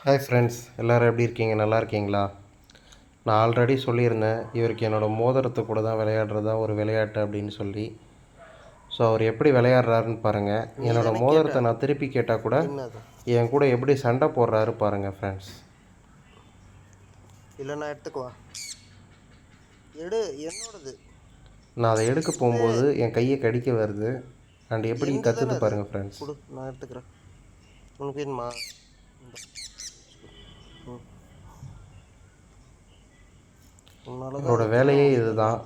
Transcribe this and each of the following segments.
Hi friends, எல்லோரும் எப்படி இருக்கீங்க? நல்லா இருக்கீங்களா? நான் ஆல்ரெடி சொல்லியிருந்தேன், இவருக்கு என்னோடய மோதிரத்து கூட தான் விளையாடுறது தான் ஒரு விளையாட்டு அப்படின்னு சொல்லி. ஸோ அவர் எப்படி விளையாடுறாருன்னு பாருங்கள். நீ என்னோடய தானே கேட்ட மோதிரத்தை நான் திருப்பி கேட்டால் கூட என்னது என் கூட எப்படி சண்டை போடுறாரு பாருங்கள் ஃப்ரெண்ட்ஸ். இல்லை நான் எடுத்துக்குவா எடு என்னோடது. நான் அதை எடுக்க போகும்போது என் கையை கடிக்க வருது. அண்ட் எப்படி எந்த தானே கற்றுது அது பாருங்கள் ஃப்ரெண்ட்ஸ். கொடு, நான் எடுத்துக்கிறேன். உனக்கு வேணுமா? என்னோடய வேலையே இதுதான்.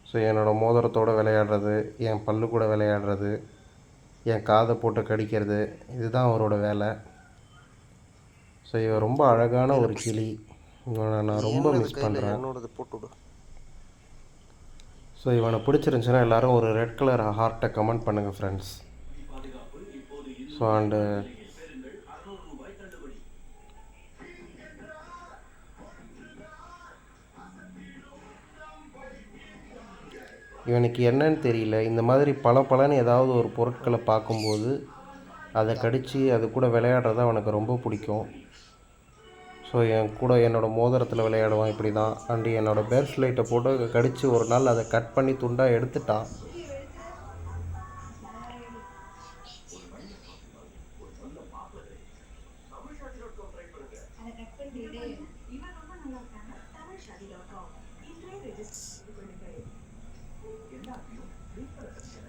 ஸோ என்னோடய மோதிரத்தோடு விளையாடுறது, என் பல்லு கூட விளையாடுறது, என் காதை போட்டு கடிக்கிறது, இதுதான் அவரோட வேலை. ஸோ இவன் ரொம்ப அழகான ஒரு கிளி. இவனை நான் ரொம்ப மிஸ் பண்ணுறேன். என்னோடது போட்டுவிடு. ஸோ இவனை பிடிச்சிருந்துச்சுன்னா எல்லோரும் ஒரு ரெட் கலர் ஹார்ட்டை கமெண்ட் பண்ணுங்கள் ஃப்ரெண்ட்ஸ். ஸோ அண்டு இவனுக்கு என்னன்னு தெரியல, இந்த மாதிரி பலன்னு ஏதாவது ஒரு பொருட்களை பார்க்கும்போது அதை கடித்து அது கூட விளையாடுறது அவனுக்கு ரொம்ப பிடிக்கும். ஸோ என் கூட என்னோடய மோதிரத்தில் விளையாடுவான் இப்படி தான். அண்டு என்னோடய பேர்ஸ்லைட்டை போட்டு கடித்து ஒரு நாள் அதை கட் பண்ணி துண்டாக எடுத்துட்டான்.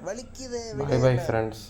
வலிக்குது. Bye bye friends.